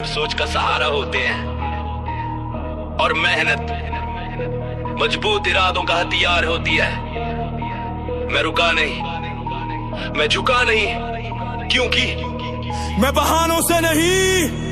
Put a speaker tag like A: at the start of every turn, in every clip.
A: सोच का सहारा होते हैं और मेहनत मजबूत इरादों का हथियार होती है। मैं रुका नहीं, मैं झुका नहीं, क्योंकि
B: मैं बहानों से नहीं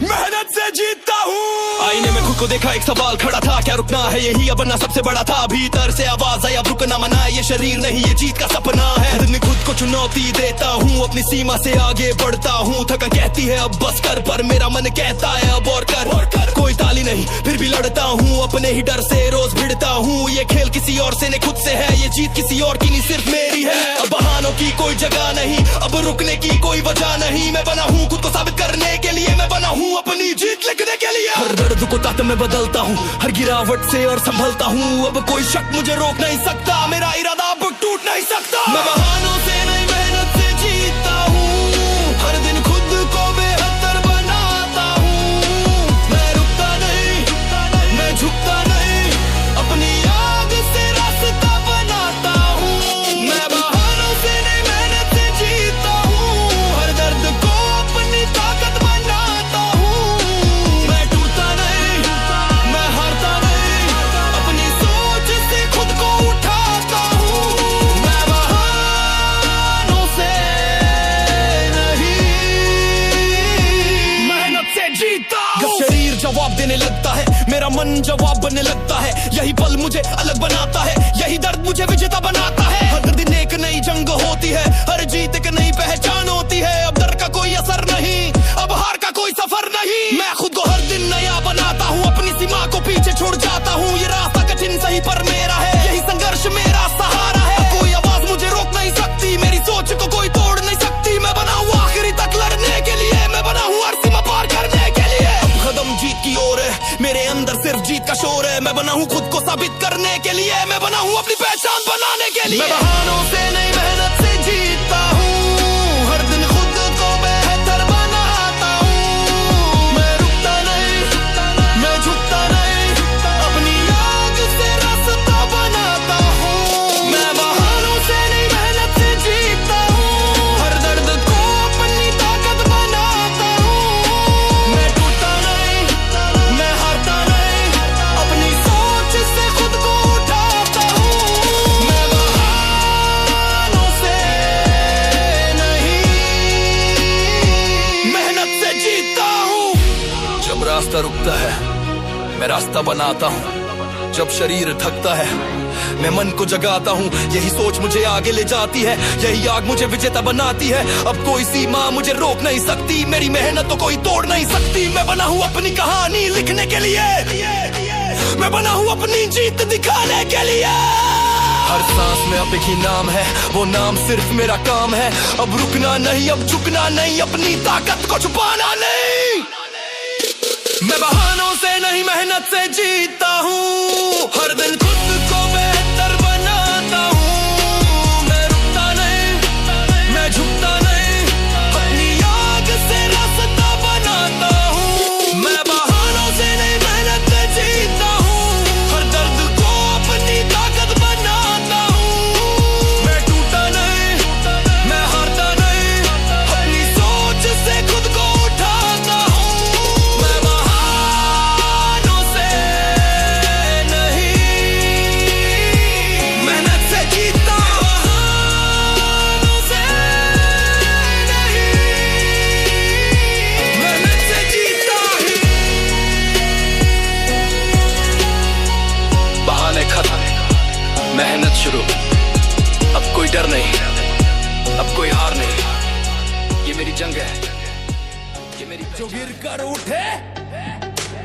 B: मेहनत से जीतता हूँ। आईने में खुद को देखा, एक सवाल खड़ा था, क्या रुकना है यही अब बनना सबसे बड़ा था। भीतर से आवाज आई अब रुकना मना है, ये शरीर नहीं ये जीत का सपना है। दिन खुद को चुनौती देता हूँ, अपनी सीमा से आगे बढ़ता हूँ। थका कहती है अब बस कर, पर मेरा मन कहता है अब और कर। कोई ताली नहीं फिर भी लड़ता हूँ, अपने ही डर से रोज भिड़ता हूँ। ये खेल किसी और से नहीं खुद से है, ये जीत किसी और की नहीं सिर्फ मेरी है। अब बहानों की कोई जगह नहीं, अब रुकने की कोई वजह नहीं। मैं बना हूँ खुद को साबित करने के लिए, मैं बना हूँ अपनी जीत लिखने के लिए। हर दर्द को ताकत में बदलता हूँ, हर गिरावट से और संभलता हूँ। अब कोई शक मुझे रोक नहीं सकता, मेरा इरादा अब टूट नहीं सकता। मैं बहानों से नहीं मेहनत से जीतता हूँ, हर दिन खुद को बेहतर बनाता हूँ। मैं रुकता नहीं, मैं झुकता नहीं, अपनी आग से रास्ता बनाता हूँ। मैं बहानों से नहीं मेहनत से जीतता हूँ, हर दर्द को अपनी ताकत बनाता हूँ। मैं टूटता नहीं, मैं हारता नहीं, अपनी सोच से खुद को उठाता हूँ। मैं बहानों से नहीं मेहनत से जीतता हूँ। जब शरीर जवाब देने लगता है, मेरा मन जवाब बनने लगता है। यही पल मुझे अलग बनाता है, यही दर्द मुझे विजेता बनाता है। हर दिन एक नई जंग होती है, हर जीत एक नई पहचान होती है। अब डर का कोई असर नहीं, अब हार का कोई सफर नहीं। मैं खुद को हर दिन नया बनाता हूँ, अपनी सीमा को पीछे छोड़ जाता हूँ। ये रास्ता कठिन सही पर मेरा है, यही संघर्ष मेरा सहारा है। कोई आवाज मुझे रोक नहीं सकती, मेरी सोच को कोई तोड़ नहीं सकती। मैं बना हूँ आखिरी तक लड़ने के लिए, मैं बना हूँ हर सीमा पार करने के लिए। अब कदम जीत की ओर है, मेरे अंदर सिर्फ जीत का शोर है। मैं बना हूँ खुद को साबित करने के लिए, मैं बना हूँ अपनी पहचान बनाने के लिए। मैं बहानों से नहीं मेहनत से जीतता हूँ, हर दिन खुद को बेहतर बनाता हूँ। मैं रुकता नहीं, मैं झुकता नहीं, अपनी आग से रास्ता बनाता हूँ। मैं बहानों से नहीं मेहनत से जीतता हूँ, हर दर्द को अपनी ताकत बनाता हूँ। मैं टूटता नहीं, मैं हारता नहीं, अपनी सोच से खुद को उठाता हूँ। मैं बहानों से नहीं मेहनत से जीतता हूँ। जब रास्ता रुकता है मैं रास्ता बनाता हूँ, जब शरीर थकता है मैं मन को जगाता हूँ। यही सोच मुझे आगे ले जाती है, यही आग मुझे विजेता बनाती है। अब कोई सीमा मुझे रोक नहीं सकती, मेरी मेहनत तो कोई तोड़ नहीं सकती। मैं बना हूँ अपनी कहानी लिखने के लिए, मैं बना हूँ अपनी जीत दिखाने के लिए। हर सांस में अब एक ही नाम है, वो नाम सिर्फ मेरा काम है। अब रुकना नहीं, अब झुकना नहीं, अपनी ताकत को छुपाना नहीं। मैं बहानों से नहीं मेहनत से जीतता हूँ, हर दिन खुद को बेहतर बनाता हूँ। मैं रुकता नहीं, मैं झुकता नहीं, अपनी आग से रास्ता बनाता हूँ। मैं बहानों से नहीं मेहनत से जीतता हूँ, हर दर्द को अपनी ताकत बनाता हूँ। मैं टूटा नहीं, मैं हारता नहीं, अपनी सोच से खुद को उठाता हूँ। मैं बहानों से नहीं मेहनत से जीतता हूँ, बहानों से नहीं मेहनत से जीतता हूँ। बहाने खत्म, मेहनत शुरू। अब कोई डर नहीं, अब कोई हार नहीं। ये मेरी जंग है, ये मेरी जो गिर कर उठे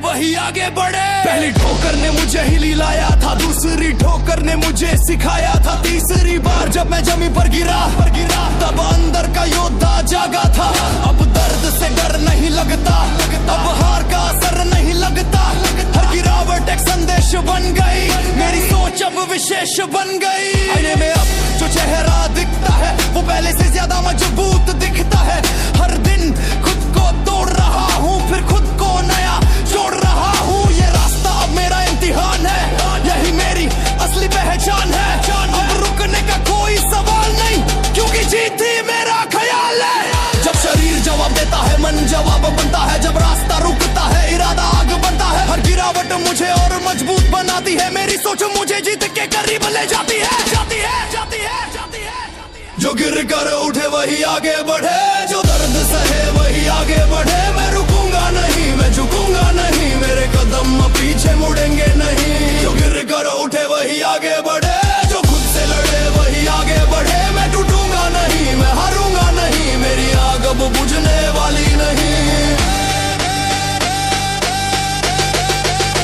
B: वही आगे बढ़े। पहली ठोकर ने मुझे हिली लाया था, दूसरी ठोकर ने मुझे सिखाया था, तीसरी बार जब मैं जमीन पर गिरा तब अंदर का योद्धा जागा था। अब दर्द से डर नहीं लगता, अब हार का असर नहीं लगता। हर गिरावट एक संदेश बन गई, मेरी सोच अब विशेष बन गई। आईने में अब जो चेहरा दिखता है वो पहले से ज्यादा मजबूत दिखता है। हर दिन खुद को तोड़ रहा हूँ, फिर खुद को नया जोड़ रहा हूँ। ये रास्ता अब मेरा इम्तिहान है, यही मेरी असली पहचान है। अब रुकने का कोई सवाल नहीं, क्योंकि जीत ही मेरा ख्याल है। जब शरीर जवाब देता है मन जवाब बनता है, जब रास्ता सोच मुझे जीत के करीब ले जाती है, जाती है, जाती है, जाती है। जो गिर कर उठे वही आगे बढ़े, जो दर्द सहे वही आगे बढ़े। मैं रुकूंगा नहीं, मैं झुकूंगा नहीं, मेरे कदम पीछे मुड़ेंगे नहीं। जो गिर कर उठे वही आगे बढ़े, जो खुद से लड़े वही आगे बढ़े। मैं टूटूंगा नहीं, मैं हारूंगा नहीं, मेरी आग अब बुझने वाली नहीं।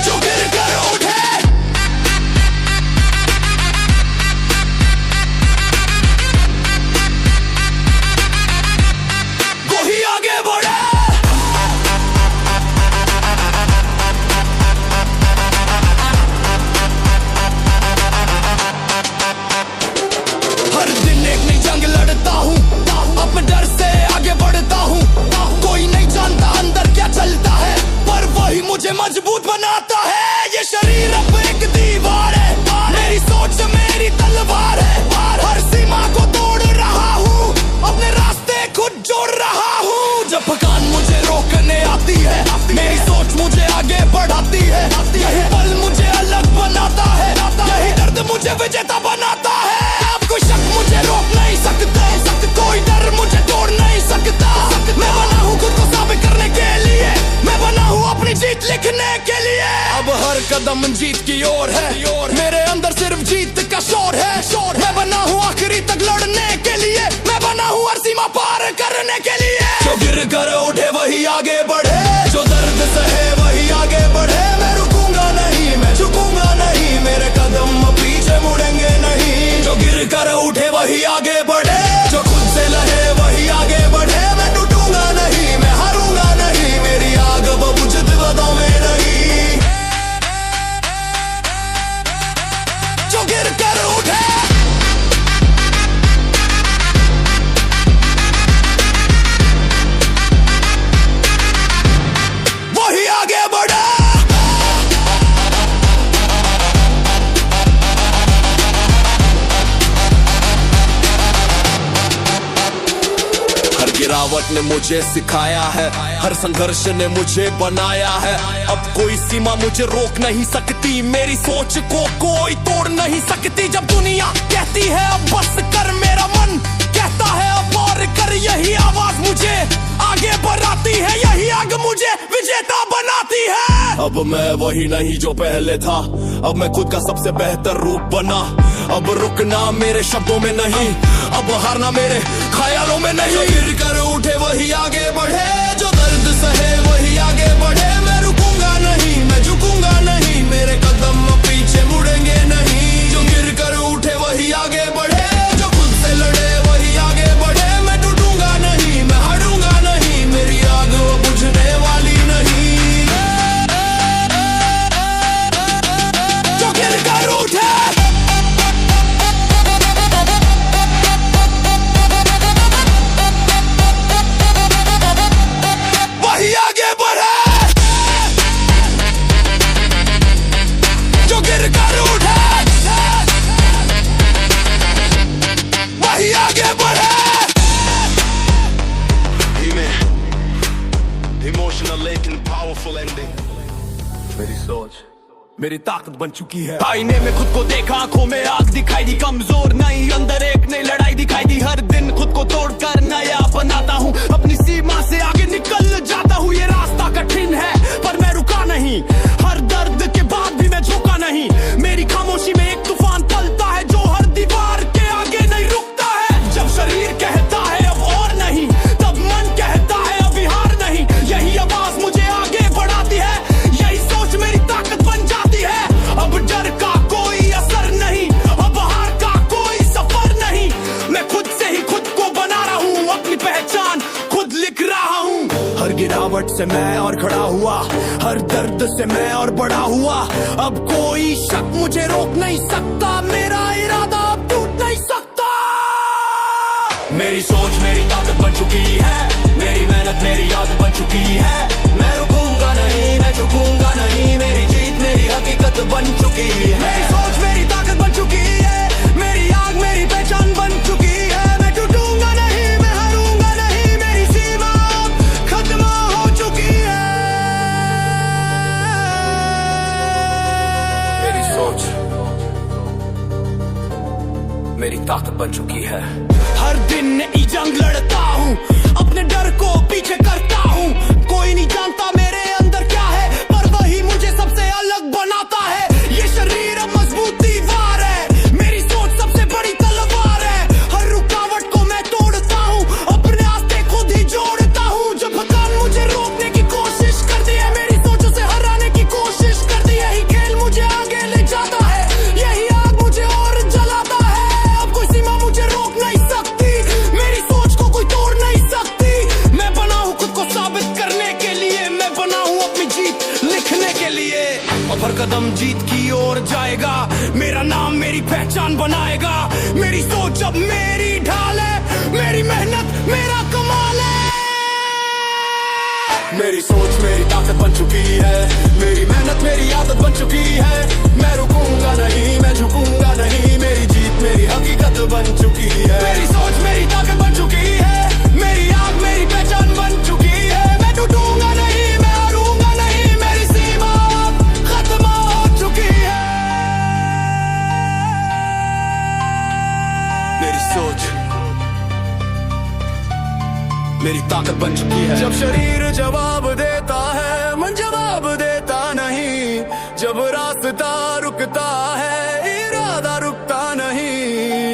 B: जो गिर कर उठे वही आगे बढ़े। हर दिन एक नई जंग लड़ता हूँ, अपने डर से आगे बढ़ता हूँ। कोई नहीं जानता अंदर क्या चलता है, पर वही मुझे मजबूत बनाता है। ये शरीर अब एक दीवार है, मेरी सोच मेरी तलवार है। हर सीमा को तोड़ रहा हूँ, अपने रास्ते खुद जोड़ रहा हूँ। जब थकान मुझे रोकने आती है, मेरी सोच मुझे आगे बढ़ाती है। यही पल मुझे अलग बनाता है, यही दर्द मुझे विजेता बनाता है। अब कोई शक मुझे रोक नहीं सकता, कोई डर मुझे तोड़ नहीं सकता। मैं बना हूँ खुद को साबित करने के लिए, मैं बना हूँ अपनी जीत लिखने के लिए। अब हर कदम जीत की ओर है, मेरे अंदर सिर्फ जीत का शोर है। मैं बना हूँ आखिरी तक लड़ने के लिए, मैं बना हूँ हर सीमा पार करने के लिए। जो गिर कर उठे वही आगे बढ़े, जो दर्द सहे वही आगे बढ़े। मैं रुकूंगा नहीं, मैं झुकूंगा नहीं, मेरे कदम पीछे मुड़ेंगे नहीं। जो गिर कर उठे वही आगे बढ़े, जो खुद से लहे वही आगे बढ़े। मैं टूटूंगा नहीं, मैं हारूंगा नहीं, मेरी आग बुझती बातों में नहीं। जो गिर कर उठे वही आगे बढ़े। हर गिरावट ने मुझे सिखाया है, हर संघर्ष ने मुझे बनाया है। अब कोई सीमा मुझे रोक नहीं सकती, मेरी सोच को कोई तोड़ नहीं सकती। जब दुनिया कहती है अब बस कर, मेरा मन कहता है अब और कर। यही आवाज मुझे आगे बढ़ाती है, यही आग मुझे विजेता बनाती है। अब मैं वही नहीं जो पहले था, अब मैं खुद का सबसे बेहतर रूप बना। अब रुकना मेरे शब्दों में नहीं, अब हारना मेरे ख्यालों में नहीं। जो गिर कर उठे वही आगे बढ़े, जो दर्द सहे वही आगे बढ़े। मैं रुकूंगा नहीं, मैं झुकूंगा नहीं, मेरे कदम पीछे मुड़ेंगे नहीं। जो गिर कर उठे वही आगे बढ़े, जो खुद से लड़े वही आगे बढ़े। मैं टूटूंगा नहीं, मैं हारूंगा नहीं, मेरी आग बुझने वाली नहीं। जो गिर कर उठे वही आगे बढ़े, जो गिर कर उठे वही आगे बढ़े। Emotional लेकिन powerful ending। मेरी सोच मेरी ताकत बन चुकी है। आईने में खुद को देखा, आंखों में आग दिखाई दी। कमजोर नहीं, अंदर एक नई लड़ाई दिखाई दी। हर दिन खुद को तोड़कर नया बनाता हूँ, अपनी सीमा से आगे निकल जाता हूँ। ये रास्ता कठिन है पर मैं रुका नहीं, हर दर्द के बाद भी मैं झुका नहीं। मेरी खामोशी में एक तूफान चलता है, जो हर दीवार के आगे नहीं रुकता है। जब शरीर कहता है अब और नहीं, तब मन कहता है अभी हार नहीं। यही आवाज मुझे आगे बढ़ाती है, यही सोच मेरी ताकत बन जाती है। अब डर का कोई असर नहीं, अब हार का कोई सफर नहीं। मैं खुद से ही खुद को बना रहा हूँ, अपनी पहचान खुद लिख रहा हूँ। हर गिरावट से मैं और खड़ा हुआ, हर दर्द से मैं और बड़ा हुआ। अब कोई शक मुझे रोक नहीं सकता, मेरा इरादा अब टूट नहीं सकता। मेरी सोच मेरी ताकत बन चुकी है, मेरी मेहनत मेरी याद बन चुकी है। मैं रुकूंगा नहीं, मैं झुकूंगा नहीं, मेरी जीत मेरी हकीकत बन चुकी है। मेरी सोच मेरी ताकत बन चुकी है, मेरी आग मेरी पहचान बन चुकी है। मैं टूटूंगा नहीं, मैं हारूंगा नहीं, मेरी सीमा खत्म हो चुकी है। मेरी सोच
A: ताकत बन चुकी है।
B: हर दिन नई जंग लड़ता हूँ, अपने डर को पीछे करता हूँ। कोई नहीं जानता मेरे अंदर क्या है, पर वही मुझे सबसे अलग बनाता है। ये शरीर अब मजबूत दीवार है, मेरी सोच सबसे बड़ी तलवार है। हर रुकावट को मैं तोड़ता हूँ, अपने रास्ते खुद ही जोड़ता हूँ। जब भगवान मुझे रोकने की कोशिश करती है, मेरी सोचों से हराने की कोशिश करती है। यही खेल मुझे आगे ले जाता है, यही आग मुझे और जलाता है। अब कोई सीमा मुझे रोक नहीं सकती, मेरी सोच को कोई तोड़ नहीं सकती। मैं बना हूँ खुद को साबित करने के लिए, मैं बना हूँ अपनी जीत लिखने के लिए। अब हर कदम जीत की ओर जाएगा, मेरा नाम मेरी पहचान बनाएगा। मेरी सोच अब मेरी ढाल है, मेरी मेहनत मेरा कमाल है। मेरी सोच मेरी ताकत बन चुकी है, मेरी मेहनत मेरी आदत बन चुकी है। मैं रुकूंगा नहीं, मैं झुकूंगा नहीं, मेरी जीत मेरी हकीकत बन चुकी है। मेरी सोच मेरी ताकत बन चुकी है, मेरी आग मेरी पहचान बन चुकी है। मैं टूटूंगा नहीं, मैं हारूंगा नहीं, मेरी सीमा खत्म हो चुकी है। मेरी सोच मेरी ताकत बन चुकी है। जब शरीर जवाब देता है, मन जवाब देता नहीं। जब रास्ता रुकता है, इरादा रुकता नहीं।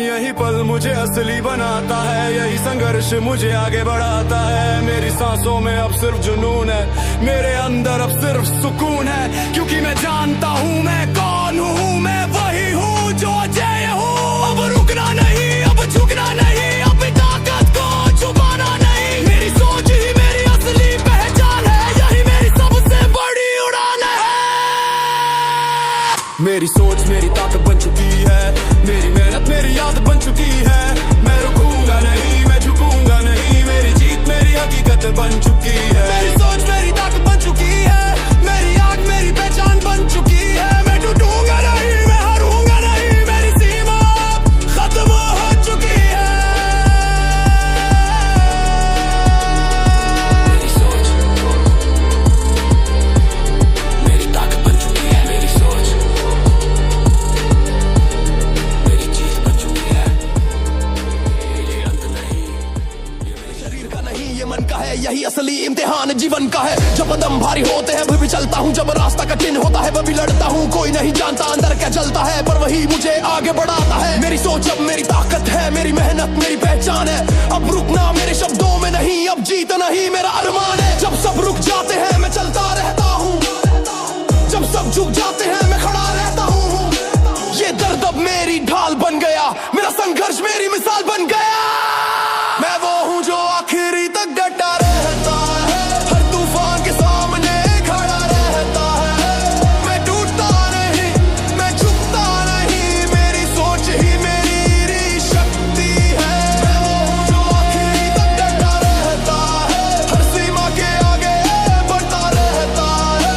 B: यही पल मुझे असली बनाता है, यही संघर्ष मुझे आगे बढ़ाता है। मेरी सांसों में अब सिर्फ जुनून है, मेरे अंदर अब सिर्फ सुकून है। क्योंकि मैं जानता हूँ मैं कौन हूँ, मैं वही हूँ जो अजय हूँ। अब रुकना नहीं, अब झुकना नहीं, अपनी ताकत को छुपाना नहीं। मेरी सोच ही मेरी असली पहचान है, यही मेरी सबसे बड़ी उड़ान है। मेरी सोच मेरी ताकत बन चुकी है, मेरी मेहनत मेरी आदत बन चुकी है। मैं रुकूंगा नहीं, मैं झुकूंगा नहीं, मेरी जीत मेरी हकीकत बन चुकी है। मेरी सोच मेरी ताकत बन चुकी है, मेरी आग मेरी पहचान बन चुकी है। मैं टूटूंगा नहीं, मैं हारूंगा नहीं, मेरी सीमा खत्म हो चुकी है। मेरी सोच मेरी ताकत बन चुकी है, मेरी सोच मेरी जीत बन चुकी है। ये अंत नहीं, ये मेरे शरीर का नहीं, ये मन का है। यही असली इम्तिहान जीवन का है। जब कदम भारी होते हैं वह भी चलता हूँ, जब रास्ता कठिन होता है वह भी लड़ता हूँ। कोई नहीं जानता अंदर क्या चलता है, पर वही मुझे आगे बढ़ाता है। मेरी सोच अब मेरी ताकत है, मेरी मेहनत मेरी पहचान है। अब रुकना मेरे शब्दों में नहीं, अब जीत नहीं मेरा अरमान है। जब सब रुक जाते हैं मैं चलता रहता हूँ, जब सब झुक जाते हैं मैं खड़ा रहता हूँ। ये दर्द अब मेरी ढाल बन गया, मेरा संघर्ष मेरी मिसाल बन गया। मैं वो हूँ जो आखिरी तक डटा रहता है, हर तूफान के सामने खड़ा रहता है। मैं टूटता नहीं, मैं झुकता नहीं, मेरी सोच ही मेरी शक्ति है। मैं वो हूँ जो आखिरी तक डटा रहता है, हर सीमा के आगे बढ़ता रहता है।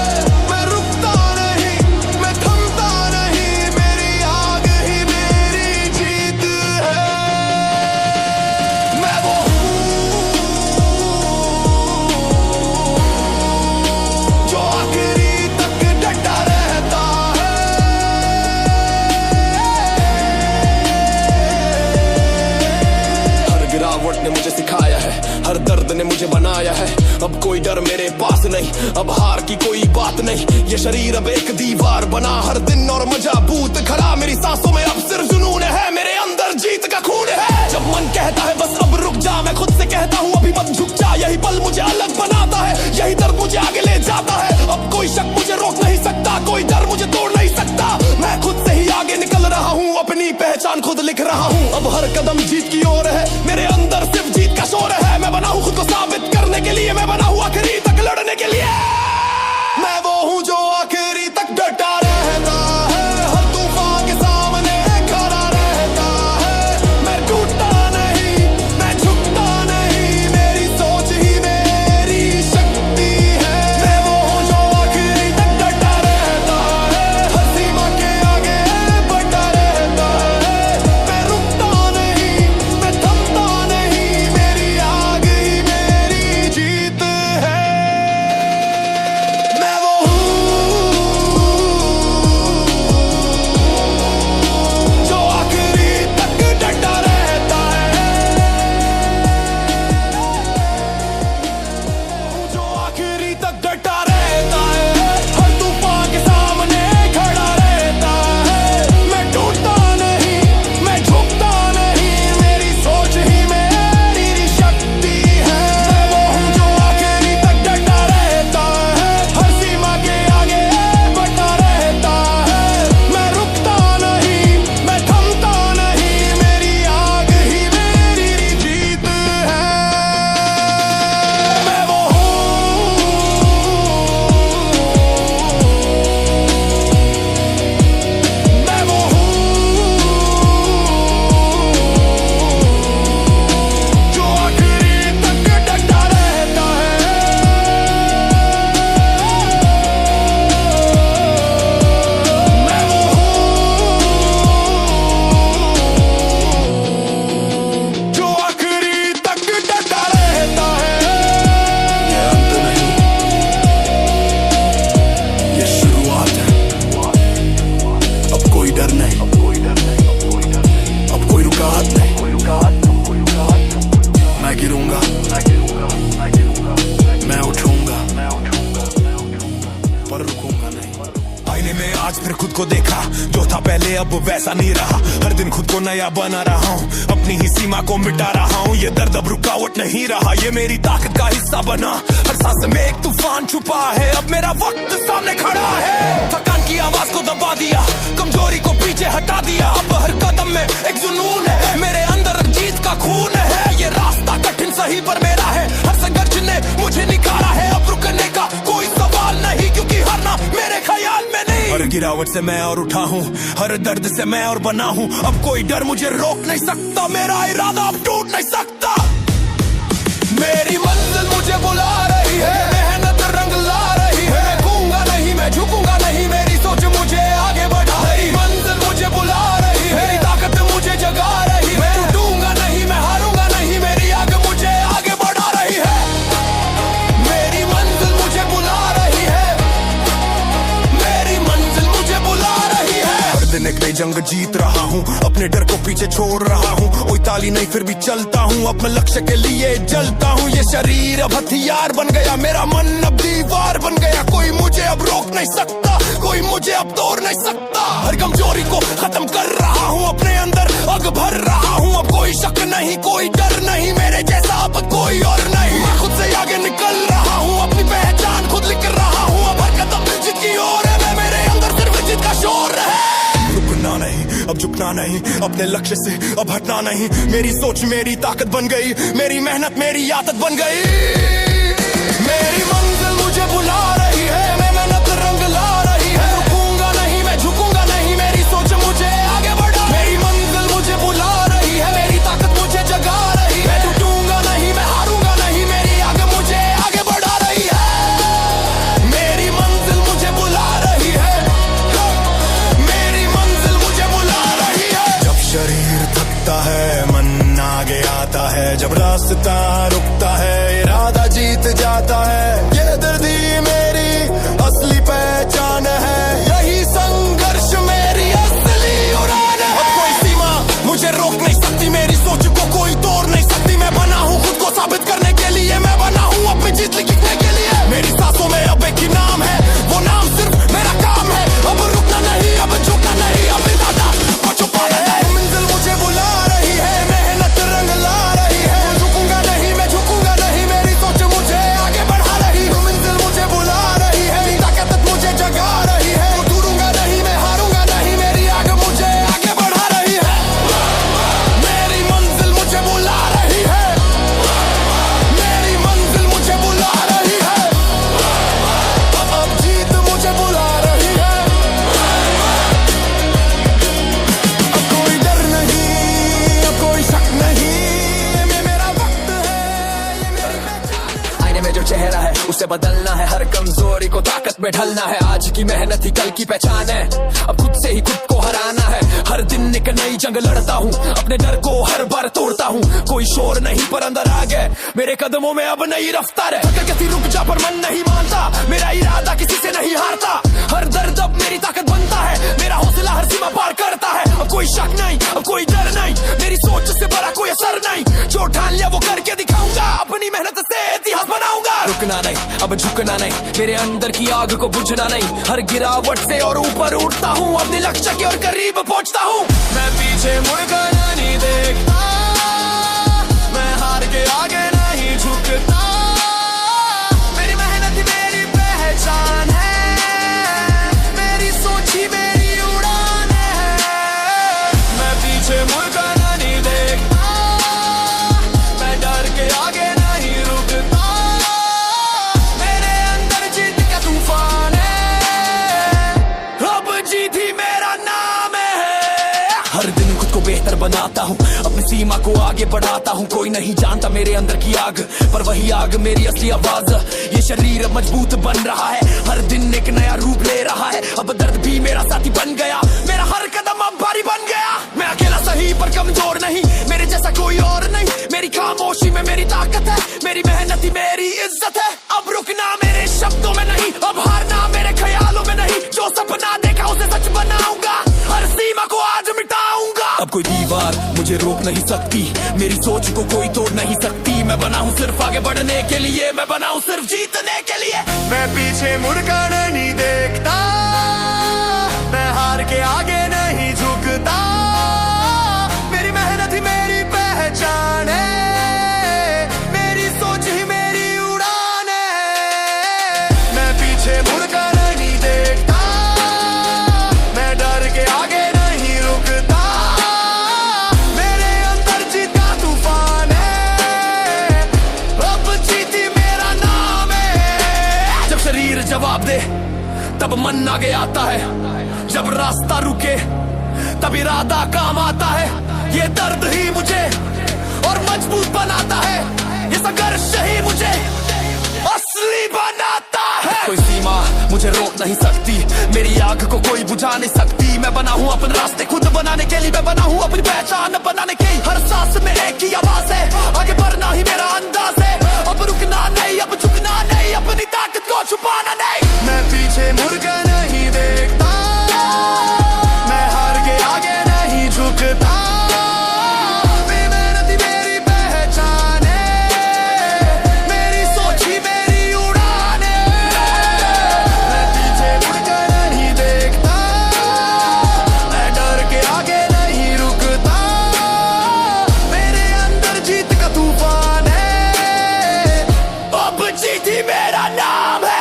B: मैं रुकता नहीं, मैं थमता नहीं, मेरी आग ही मेरी जीत है। मैं वो हूँ जो आखिरी तक डटा रहता है। हर गिरावट ने मुझे सिखाया है, हर दर्द ने मुझे बनाया है। अब कोई डर मेरे पास नहीं, अब हार की कोई बात नहीं। ये शरीर अब एक दीवार बना हर दिन और मजबूत खड़ा। मेरी सांसों में अब सिर्फ जुनून है, मेरे अंदर जीत का खून है। जब मन कहता है बस अब रुक जा, मैं खुद से कहता हूँ अभी मत झुक जा। यही पल मुझे अलग बनाता है, यही दर्द मुझे आगे ले जाता है। अब कोई शक मुझे रोक नहीं सकता, कोई डर मुझे तोड़ नहीं सकता। मैं खुद से ही आगे निकल रहा हूँ, अपनी पहचान खुद लिख रहा हूँ। अब हर कदम जीत की ओर है, मेरे अंदर सिर्फ जीत का शोर है। मैं बना हूँ खुद को साबित करने के लिए, मैं बना हूँ आखिरी तक लड़ने के लिए। मैं वो हूँ जो आखिरी तक डटा रहता है, हर तूफान के सामने खड़ा रहता है। मैं टूटता नहीं, मैं झुकता नहीं, मेरी सोच ही मेरी शक्ति है। मैं वो हूँ जो आखिरी तक डटा रहता है, हर सीमा के आगे बढ़ता रहता है। मैं रुकता नहीं, आज फिर खुद को देखा, जो था पहले अब वैसा नहीं रहा। हर दिन खुद को नया बना रहा हूँ, अपनी ही सीमा को मिटा रहा हूँ। ये दर्द अब रुकावट नहीं रहा, ये मेरी ताकत का हिस्सा बना। हर सांस में एक तूफान छुपा है, अब मेरा वक्त सामने खड़ा है। थकान की आवाज को दबा दिया, कमजोरी को पीछे हटा दिया। अब हर कदम में एक जुनून है, मेरे अंदर जीत का खून है। ये रास्ता कठिन सही पर मेरा है, हर संघर्ष ने मुझे निखारा है। अब रुकने का कोई सवाल नहीं, क्योंकि हारना मेरे ख्याल में नहीं। हर गिरावट से मैं और उठा हूँ, हर दर्द से मैं और बना हूँ। अब कोई डर मुझे रोक नहीं सकता, मेरा इरादा अब टूट नहीं सकता। मेरी मंजिल मुझे बुला रही है, मेहनत रंग ला रही है। मैं झुकूंगा नहीं, मैं झुकूंगा नहीं, मेरी सोच मुझे आगे बढ़ा रही। मंजिल मुझे बुला रही है, मेरी ताकत मुझे जगा रही है। मैं टूटूंगा नहीं, मैं हारूंगा नहीं, मेरी आग मुझे आगे बढ़ा रही है। मेरी मंजिल मुझे बुला रही है, मेरी मंजिल मुझे बुला रही है। हर दिन एक नई जंग जीत रहा हूँ, अपने डर को पीछे छोड़ रहा हूँ। कोई ताली नहीं फिर भी चलता हूँ, अपने लक्ष्य के लिए जलता हूँ। ये शरीर अब हथियार बन गया, मेरा मन अब दीवार बन गया। कोई मुझे अब रोक नहीं सकता, कोई मुझे अब तोड़ नहीं सकता। हर कमजोरी को खत्म कर रहा हूँ, अपने अंदर आग भर रहा हूँ। अब कोई शक नहीं, कोई डर नहीं, मेरे जैसा अब कोई और नहीं। मैं खुद से आगे निकल रहा हूँ, अपनी पहचान खुद लिख रहा हूँ। अब हर कदम जीत की ओर है, मैं मेरे अंदर सिर्फ जीत का शोर है। रुकना नहीं, अब झुकना नहीं, अपने लक्ष्य से अब हटना नहीं। मेरी सोच मेरी ताकत बन गई, मेरी मेहनत मेरी आदत बन गई। मेरी मंजिल मुझे बुला रही है, मैं मेहनत रंग ला रही है। मैं रुकूंगा नहीं, मैं झुकूंगा नहीं, मेरी सोच मुझे आगे बढ़ा। मेरी मंजिल मुझे बुला रही है, मेरी ताकत मुझे जगा रही है। मैं टूटूंगा नहीं, मैं हारूंगा नहीं, मेरी आग मुझे आगे बढ़ा रही है। मेरी मंजिल मुझे बुला रही है, मेरी मंजिल मुझे बुला रही है। जब शरीर थकता है, मन आगे आता है। जब रास्ता रुकता है, इरादा जीत जाता है। ये दर्दी मेरी असली पहचान है, यही संघर्ष मेरी असली उड़ान है। अब कोई सीमा मुझे रोक नहीं सकती, मेरी सोच को कोई तोड़ नहीं सकती। मैं बना हूँ खुद को साबित करने के लिए, मैं बना हूँ अपनी जीत लिखने के लिए। मेरी सांसों में अब एक ही नाम है, वो नाम सिर्फ मेरा काम है। अब रुकना नहीं, अब झुकना नहीं, अब इरादा को छुपाना नहीं। मंजिल मुझे बुला रही है, मेहनत रंग ला रही है। मैं झुकूंगा नहीं, मैं झुकूंगा नहीं, मेरी सोच मुझे आगे बढ़ा रही। मंजिल मुझे बुला रही है, मेरी ताकत मुझे जगा रही है। मैं टूटूंगा नहीं, मैं हारूंगा नहीं, मेरी आग मुझे आगे बढ़ा रही है। मेरी मंजिल मुझे बुला रही है, मेरी मंजिल मुझे बुला रही है। अब जीत मुझे बुला रही है। अब कोई डर नहीं, अब कोई शक नहीं, ये मेरा वक्त है, ये मेरी पहचान है।
C: आईने में जो चेहरा है उसे बदलना है, हर कमजोरी को ताकत में ढलना है। आज की मेहनत ही कल की पहचान है, अब खुद से ही खुद को हराना है। हर दिन एक नई जंग लड़ता हूँ, अपने डर को हर बार तोड़ता हूँ। कोई शोर नहीं पर अंदर आ गए, मेरे कदमों में अब नई रफ्तार है। थक किसी रुक जा पर मन नहीं मानता, मेरा इरादा किसी से नहीं हारता। हर दर्द अब मेरी ताकत बनता है, मेरा हौसला हर सीमा पार करता है। अब कोई शक नहीं, अब कोई डर नहीं, मेरी सोच से बड़ा कोई असर नहीं। जो ठान लिया वो करके दिखाऊंगा, अपनी मेहनत से इतिहास बनाऊंगा। रुकना नहीं, अब झुकना नहीं, मेरे अंदर की आग को बुझना नहीं। हर गिरावट से और ऊपर उठता हूँ, अपने लक्ष्य के और करीब पहुँचता हूँ।
B: मैं पीछे मुड़कर नहीं देखता, मैं हार के आगे नहीं झुकता।
C: मेरी मेहनत ही मेरी पहचान है, मेरी सोच ही मेरी उड़ान है।
B: मैं पीछे मुड़कर नहीं देखता, मैं डर के आगे नहीं रुकता।
C: मेरे अंदर जीत का तूफान है,
B: अब जीत ही मेरा नाम है।
C: हर दिन खुद को बेहतर बनाता हूँ, अपनी सीमा को आगे बढ़ाता हूँ। कोई नहीं जानता मेरे अंदर की आग, पर वही आग मेरी असली आवाज। ये शरीर अब मजबूत बन रहा है, हर दिन एक नया रूप ले रहा है। अब दर्द भी मेरा साथी बन गया, मेरा हर कदम अब भारी बन गया। मैं अकेला सही पर कमजोर नहीं, मेरे जैसा कोई और नहीं। मेरी खामोशी में मेरी ताकत है, मेरी मेहनत ही मेरी इज्जत है। अब रुकना मेरे शब्दों में नहीं, अब हारना मेरे ख्यालों में नहीं। जो सपना देखा उसे सच बनाऊंगा, हर सीमा को आज मिटाऊंगा।
B: अब कोई दीवार मुझे रोक नहीं सकती, मेरी सोच को कोई तोड़ नहीं सकती। मैं बना हूँ सिर्फ आगे बढ़ने के लिए, मैं बना हूँ सिर्फ जीतने के लिए। मैं पीछे मुड़कर नहीं देखता,
C: दे तब मन आगे आता है, जब रास्ता रुके तब इरादा काम आता है। ये दर्द ही मुझे और मजबूत बनाता है, ये संघर्ष ही मुझे असली बनाता है। कोई सीमा मुझे रोक नहीं सकती, मेरी आग को कोई बुझा नहीं सकती। मैं बना हूँ अपने रास्ते खुद बनाने के लिए, मैं बना हूँ अपनी पहचान बनाने की। हर सांस में एक ही आवाज है, आगे बढ़ना ही मेरा अंदाज है। अब रुकना नहीं, अब झुकना नहीं, अपनी ताकत को छुपाना नहीं। मैं पीछे मुड़कर नहीं देखता, मैं हार के आगे नहीं झुकता। मेहनत ही मेरी पहचान है, मेरी सोच ही मेरी उड़ान है। मैं पीछे मुड़कर नहीं देखता, मैं डर के आगे नहीं रुकता। मेरे अंदर जीत का तूफान है, अब जीत ही मेरा नाम है।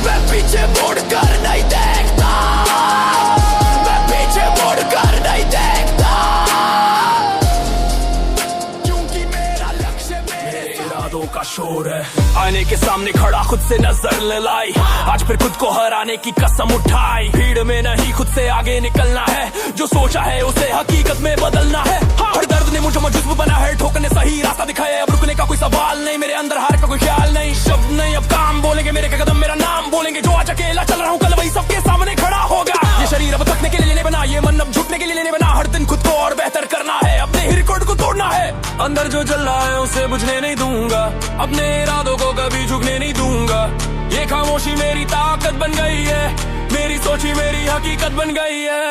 C: मैं पीछे मुड़कर नहीं देखता, मैं पीछे मुड़कर नहीं देखता, क्योंकि मेरा लक्ष्य मेरे इरादों का शोर है। आईने के सामने खड़ा खुद से नजर ललाई, आज फिर खुद को हराने की कसम उठाई। भीड़ में नहीं खुद से आगे निकलना है, जो सोचा है उसे हकीकत में बदलना है। हर दर्द ने मुझे मजबूत बना है, ठोकर ने सही रास्ता दिखाया। अब रुकने का कोई सवाल नहीं, मेरे अंदर हार का कोई ख्याल नहीं। शब्द नहीं अब काम बोलेंगे, मेरे कदम मेरा नाम बोलेंगे। जो आज अकेला चल रहा हूँ कल वही सबके सामने खड़ा होगा। ये शरीर अब थकने के लिए लेने बना, ये मन अब झुकने के लिए लेने बना। हर दिन खुद को और बेहतर करना है, अपने ही रिकॉर्ड को तोड़ना है। अंदर जो चल रहा है उसे बुझने नहीं दूंगा, अपने इरादों को कभी झुकने नहीं दूंगा। ये खामोशी मेरी ताकत बन गई है, मेरी सोच ही मेरी हकीकत बन गई है।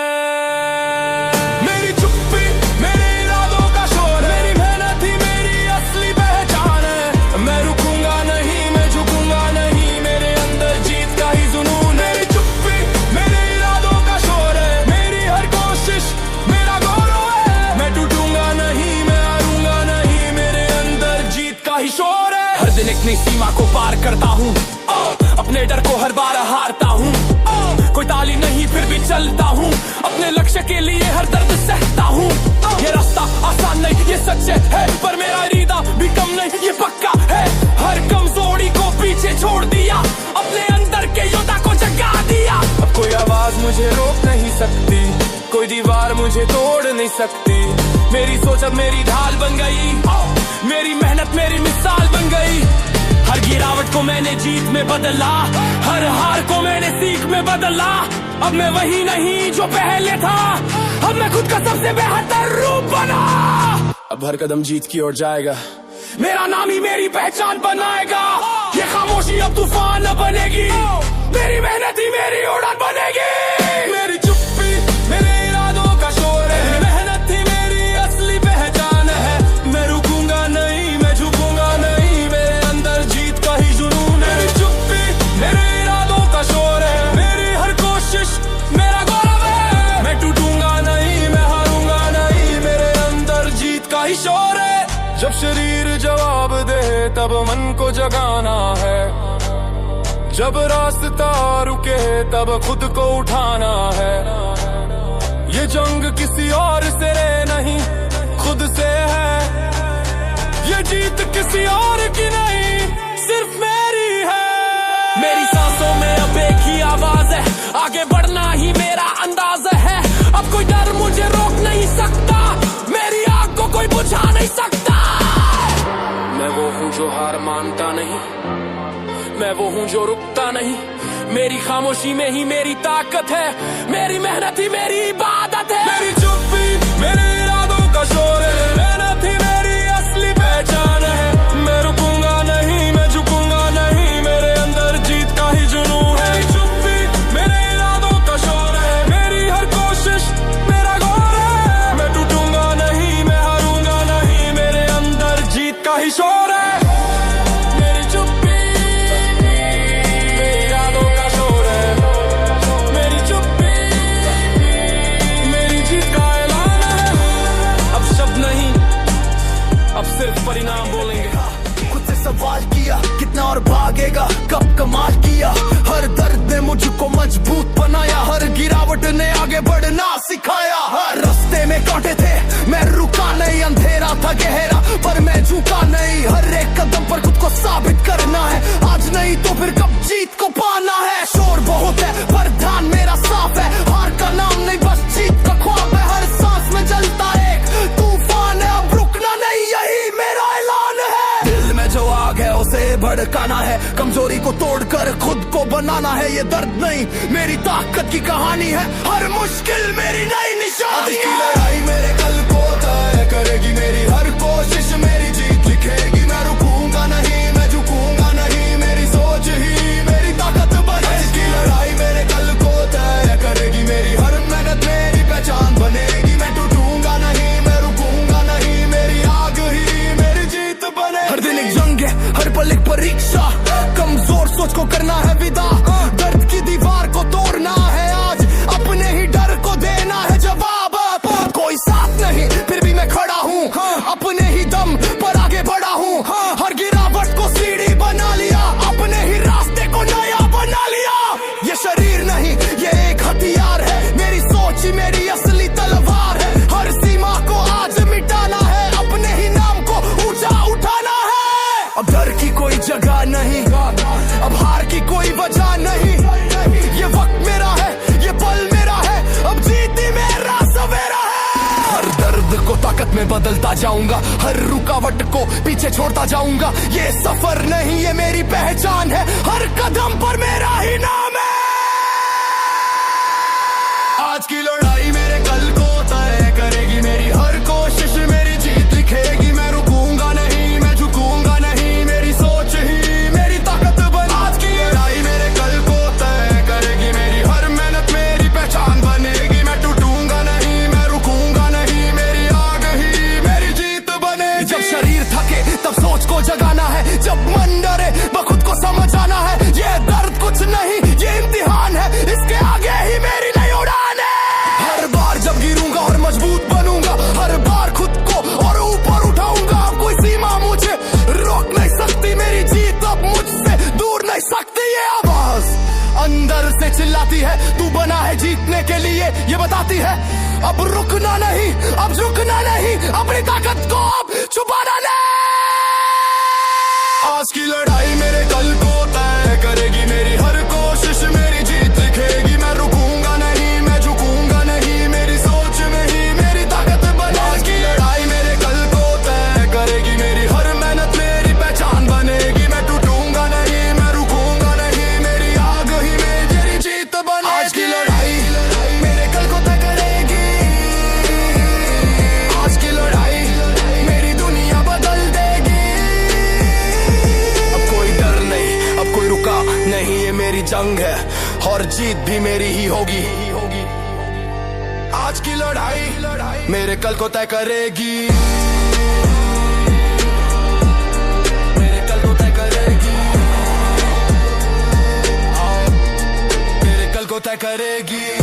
C: मेरी चुप्पी मेरे इरादों का शोर है, मेरी मेहनत ही मेरी असली पहचान है। मैं रुकूंगा नहीं, मैं झुकूंगा नहीं, मेरे अंदर जीत का ही जुनून है। मेरी चुप्पी मेरे इरादों का शोर है, मेरी हर कोशिश मेरा गौरव है। मैं टूटूंगा नहीं, मैं हारूंगा नहीं, मेरे अंदर जीत का ही शोर है। हर दिन एक नई सीमा को पार करता हूँ, अपने डर को हर बार हारता हूँ। कोई ताली नहीं फिर भी चलता हूँ, अपने लक्ष्य के लिए हर दर्द सहता हूँ। ये रास्ता आसान नहीं ये सच है, पर मेरा इरादा भी कम नहीं ये पक्का है। हर कमजोरी को पीछे छोड़ दिया, अपने अंदर के योद्धा को जगा दिया। अब कोई आवाज मुझे रोक नहीं सकती, कोई दीवार मुझे तोड़ नहीं सकती। मेरी सोच अब मेरी ढाल बन गई, मेरी मेहनत मेरी मिसाल बन गई। हर गिरावट को मैंने जीत में बदला, हर हार को मैंने सीख में बदला। अब मैं वही नहीं जो पहले था, अब मैं खुद का सबसे बेहतर रूप बना। अब हर कदम जीत की ओर जाएगा, मेरा नाम ही मेरी पहचान बनाएगा। ये खामोशी अब तूफान न बनेगी, मेरी मेहनत ही मेरी उड़ान बनेगी। मेरी चुप्पी मेरे इरादों का शोर है, मेहनत ही मेरी असली पहचान है। मैं रुकूंगा नहीं, मैं झुकूंगा नहीं, मेरे अंदर जीत का ही जुनून है। मेरी चुप्पी मेरे इरादों का शोर है, मेरी हर कोशिश मेरा गौरव है। मैं टूटूंगा नहीं, मैं हारूंगा नहीं, मेरे अंदर जीत का ही शोर है। जब शरीर जवाब दे तब मन को जगाना है, जब रास्ता रुके तब खुद को उठाना है। ये जंग किसी और से नहीं खुद से है, ये जीत किसी और की नहीं सिर्फ मेरी है। मेरी सांसों में अब एक ही आवाज है, आगे बढ़ना ही मेरा अंदाज है। अब कोई डर मुझे रोक नहीं सकता, मेरी आग को कोई बुझा नहीं सकता। मैं वो हूँ जो हार मानता नहीं, मैं वो हूँ जो रुकता नहीं। मेरी खामोशी में ही मेरी ताकत है, मेरी मेहनत ही मेरी इबादत है। मेरी चुप्पी मेरे इरादों का शोर है, मेहनत ही मेरी असली पहचान है। मैं रुकूंगा नहीं, मैं झुकूंगा नहीं, मेरे अंदर जीत का ही जुनून है। मेरी चुप्पी मेरे इरादों का शोर है, मेरी हर कोशिश मेरा गौरव है। मैं टूटूंगा नहीं, मैं हारूंगा नहीं, मेरे अंदर जीत का ही शोर है। मेरी चुप्पी मेरे इरादों का शोर है, मेरी चुप्पी मेरी जीत का ऐलान है। अब शब्द नहीं, अब सिर्फ परिणाम बोलेंगे। खुद से सवाल किया कितना और भागेगा, कब कमाल किया। हर दर्द ने मुझको मजबूत बनाया, हर गिरावट ने आगे बढ़ना सिखाया। हर रास्ते में कांटे थे, मैं रुका नहीं, अंधेरा था गहरा पर मैं झुका नहीं। हर एक कदम पर खुद को साबित करना है, आज नहीं तो फिर कब जीत को पा आना है। शोर बहुत है पर ध्यान मेरा साफ है, हार का नाम नहीं बस जीत का ख्वाब है। हर सांस में जलता एक तूफान है, अब रुकना नहीं यही मेरा ऐलान है। दिल में जो आग है उसे भड़काना है, कमजोरी को तोड़कर खुद को बनाना है। ये दर्द नहीं मेरी ताकत की कहानी है, हर मुश्किल मेरी नई निशानी है। लड़ाई मेरे कल को तय करेगी, मेरी हर कोशिश मेरी जीत लिखेगी। मैं रुकूंगा नहीं, मैं झुकूंगा नहीं, मेरी सोच ही मेरी ताकत बनेगी। लड़ाई मेरे कल को तय करेगी, मेरी हर मेहनत मेरी पहचान बनेगी। मैं टूटूंगा नहीं, मैं रुकूंगा नहीं, मेरी आग ही मेरी जीत बने। हर दिन एक जंग है, हर पल एक परीक्षा, कमजोर सोच को करना है विदा। दर्द की दीवार को तोड़ना है आज, अपने ही डर को देना है जवाब। कोई साथ नहीं फिर भी मैं खड़ा हूँ, अपने ही दम पर आगे बढ़ा हूँ। हर गिरावट को सीढ़ी बना लिया, अपने ही रास्ते को नया बना लिया। ये शरीर नहीं ये एक हथियार है, मेरी सोच ही मेरी असली तलवार है। हर सीमा को आज मिटाना है, अपने ही नाम को ऊंचा उठाना है। अब डर की कोई जगह नहीं, अब हार की कोई वजह नहीं। ये वक्त मेरा है, ये पल मेरा है, अब जीत ही मेरा सवेरा है। हर दर्द को ताकत में बदलता जाऊंगा, हर रुकावट को पीछे छोड़ता जाऊंगा। ये सफर नहीं ये मेरी पहचान है, हर कदम पर मेरा ही नाम है। आज की लड़ाई मेरे कल को तय करेगी, मेरी हर कोशिश मेरी जीत लिखेगी। मैं रुकूंगा नहीं, मैं झुकूंगा नहीं, मेरी सोच ही मेरी ताकत बने। आज की लड़ाई मेरे कल को तय करेगी, मेरी हर मेहनत मेरी पहचान बनेगी। मैं टूटूंगा नहीं, मैं रुकूंगा नहीं, मेरी आग ही मेरी जीत बनेगी। जब शरीर थके तब सोच को जगाना है, जब मन डरे खुद को समझ आना है। ये दर्द कुछ नहीं ये इम्तिहान है, इसके आगे ही मेरी नई उड़ान है। हर बार जब गिरूंगा और मजबूत बनूंगा, हर बार खुद को और ऊपर उठाऊंगा। कोई सीमा मुझे रोक नहीं सकती, मेरी जीत अब मुझसे दूर नहीं सकती। ये आवाज अंदर से चिल्लाती है, तू बना है जीतने के लिए, ये बताती है अब रुकना नहीं, अब झुकना नहीं, अपनी ताकत को अब छुपाना नहीं। आज की लड़ाई मेरे कल को तय करेगी, मेरी हर कोशिश मेरी जीत लिखेगी। मैं रुकूंगा नहीं, मैं झुकूंगा नहीं, मेरी सोच में ही मेरी ताकत बने। आज की लड़ाई मेरे कल को तय करेगी, मेरी हर मेहनत मेरी पहचान बनेगी। मैं टूटूंगा नहीं, मैं रुकूंगा नहीं, मेरी आग ही मेरी जीत बने। आज की लड़ाई मेरे कल को तय करेगी, आज की लड़ाई मेरी दुनिया बदल देगी। अब कोई डर नहीं, अब कोई रुका नहीं, ये मेरी जंग है और जीत भी मेरी ही होगी। आज की लड़ाई मेरे कल को तय करेगी, मेरे कल को तय करेगी, मेरे कल को तय करेगी।